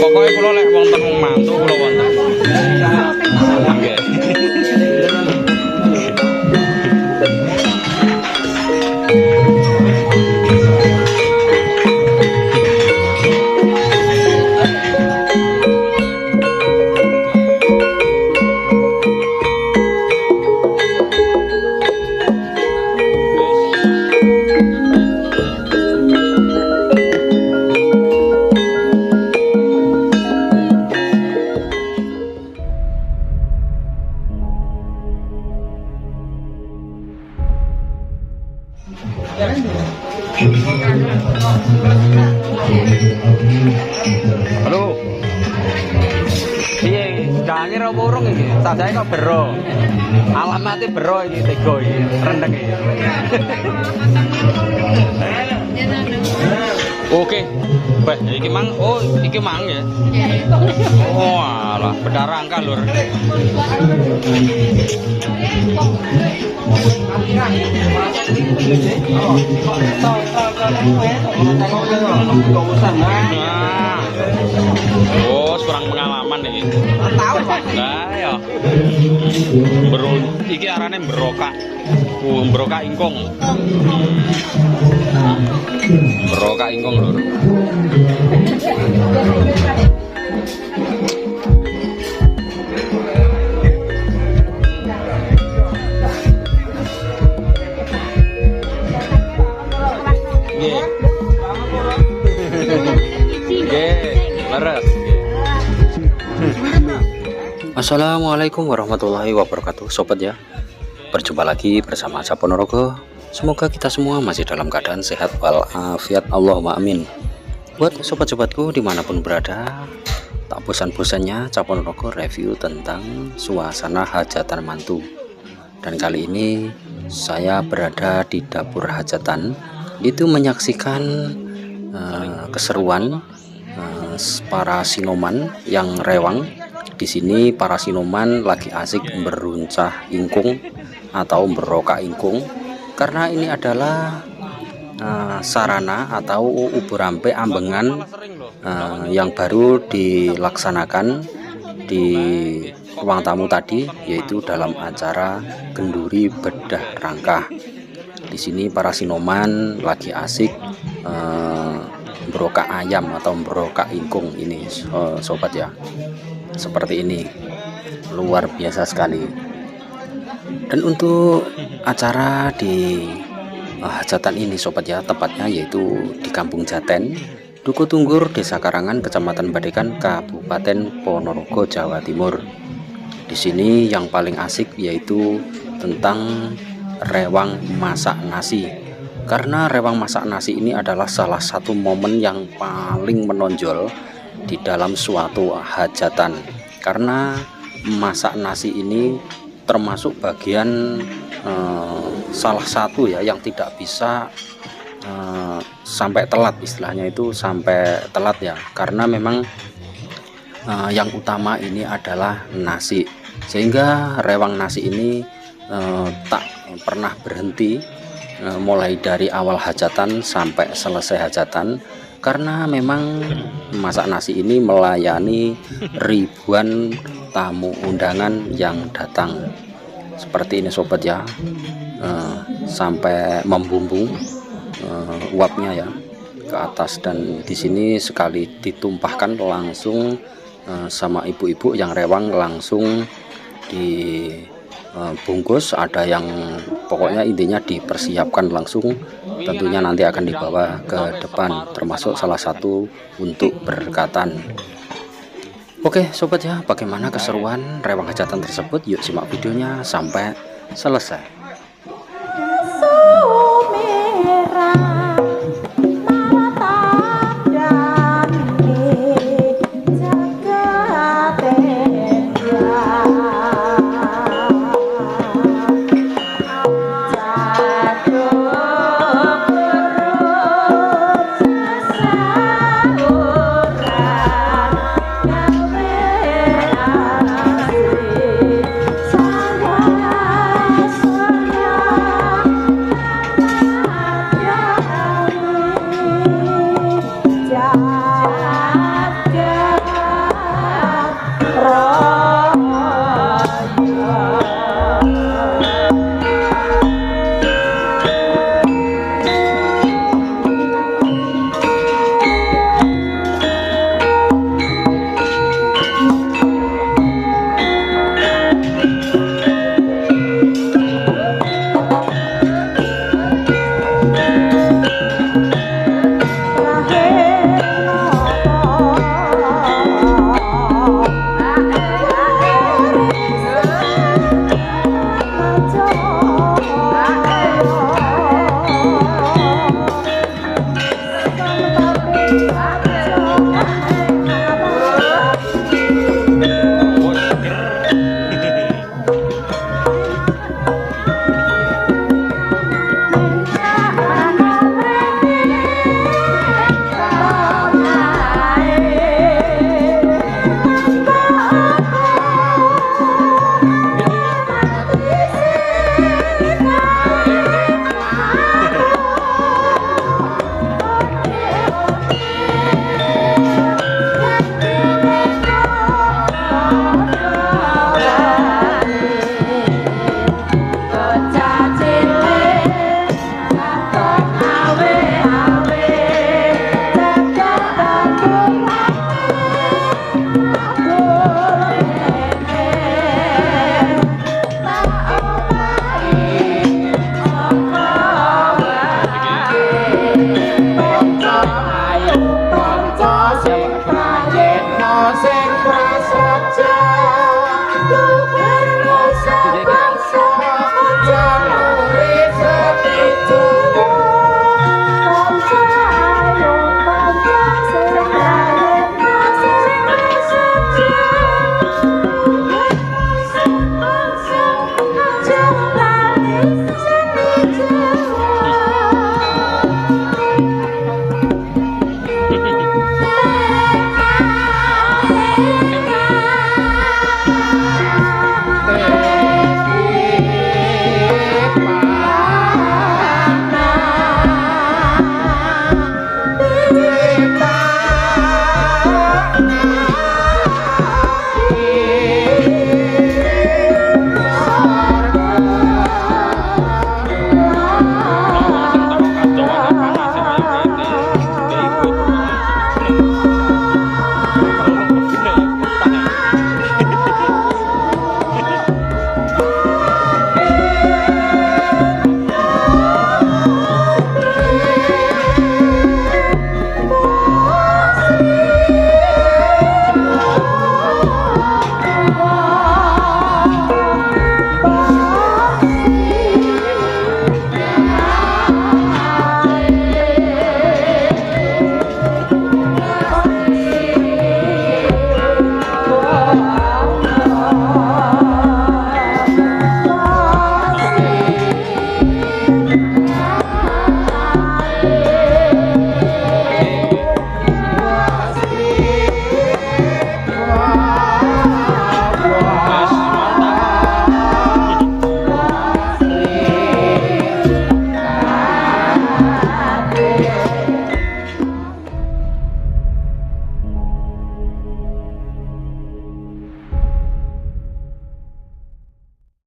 Pokoknya kula lek wonten wong mantu kula wonten. Nggih. Halo. Piye, jange ora burung iki. Sajake kok bero. Alamate bero iki tego iki, rendeng iki. Oke. Wah, iki mang. Oh, iki mang ya. Oh, alah, beda rangka lur. Oh, kurang pengalaman nih. Tahu Pak. Lah ya. Iki arane berokak. Berokak ingkung. Berokak ingkung lur. Assalamualaikum warahmatullahi wabarakatuh, sobat ya. Berjumpa lagi bersama saya Ponorogo. Semoga kita semua masih dalam keadaan sehat walafiat, Allahumma amin. Buat sobat-sobatku dimanapun berada, tak bosan-bosannya Cap Ponorogo review tentang suasana hajatan mantu. Dan kali ini saya berada di dapur hajatan, itu menyaksikan keseruan para sinoman yang rewang. Di sini para sinoman lagi asik beruncah ingkung atau berokak ingkung, karena ini adalah sarana atau ubur ampe ambengan yang baru dilaksanakan di ruang tamu tadi, yaitu dalam acara Genduri Bedah Rangkah. Di sini para sinoman lagi asik berokak ayam atau berokak ingkung ini, sobat ya. Seperti ini, luar biasa sekali. Dan untuk acara di hajatan ini sobat ya, tepatnya yaitu di Kampung Jaten, Duku Tunggur, Desa Karangan, Kecamatan Badekan, Kabupaten Ponorogo, Jawa Timur. Di sini yang paling asik yaitu tentang rewang masak nasi, karena rewang masak nasi ini adalah salah satu momen yang paling menonjol di dalam suatu hajatan, karena masak nasi ini termasuk bagian salah satu ya yang tidak bisa sampai telat, istilahnya itu sampai telat ya, karena memang yang utama ini adalah nasi, sehingga rewang nasi ini tak pernah berhenti mulai dari awal hajatan sampai selesai hajatan, karena memang masak nasi ini melayani ribuan tamu undangan yang datang. Seperti ini sobat ya, sampai membumbung uapnya ya ke atas, dan di sini sekali ditumpahkan langsung sama ibu-ibu yang rewang langsung dibungkus. Ada yang pokoknya intinya dipersiapkan langsung, tentunya nanti akan dibawa ke depan, termasuk salah satu untuk berkatan. Oke sobat ya, bagaimana keseruan rewang hajatan tersebut? Yuk simak videonya sampai selesai. Prayitna sing prasrana